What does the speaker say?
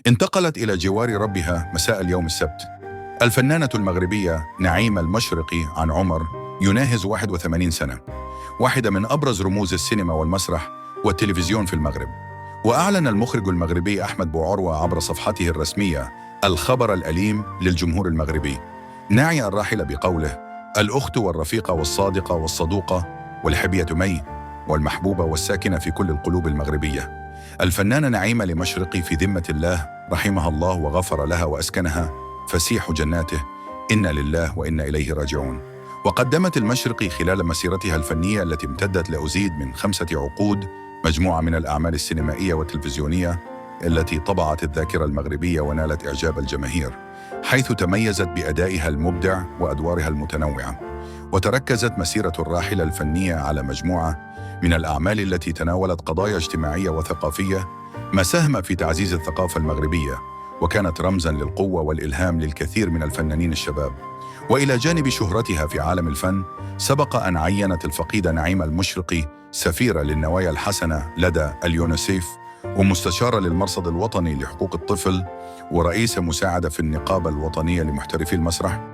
انتقلت إلى جوار ربها مساء اليوم السبت. الفنانة المغربية نعيمة المشرقي عن عمر يناهز 81 سنة، واحدة من أبرز رموز السينما والمسرح والتلفزيون في المغرب. وأعلن المخرج المغربي أحمد بوعروة عبر صفحته الرسمية الخبر الأليم للجمهور المغربي، ناعيا الراحلة بقوله: الأخت والرفيقة والصادقة والصدوقة والحبية مي والمحبوبة والساكنة في كل القلوب المغربية، الفنانة نعيمة المشرقي في ذمة الله رحمها الله وغفر لها وأسكنها فسيح جناته، إنا لله وإنا إليه راجعون. وقدمت المشرقي خلال مسيرتها الفنية التي امتدت لأزيد من 5 عقود مجموعة من الأعمال السينمائية والتلفزيونية التي طبعت الذاكرة المغربية ونالت إعجاب الجماهير، حيث تميزت بأدائها المبدع وأدوارها المتنوعة. وتركزت مسيرة الراحلة الفنية على مجموعة من الأعمال التي تناولت قضايا اجتماعية وثقافية، ما ساهم في تعزيز الثقافة المغربية، وكانت رمزاً للقوة والإلهام للكثير من الفنانين الشباب. وإلى جانب شهرتها في عالم الفن، سبق أن عينت الفقيدة نعيمة المشرقي سفيرة للنوايا الحسنة لدى اليونيسيف، ومستشارة للمرصد الوطني لحقوق الطفل، ورئيسة مساعدة في النقابة الوطنية لمحترفي المسرح.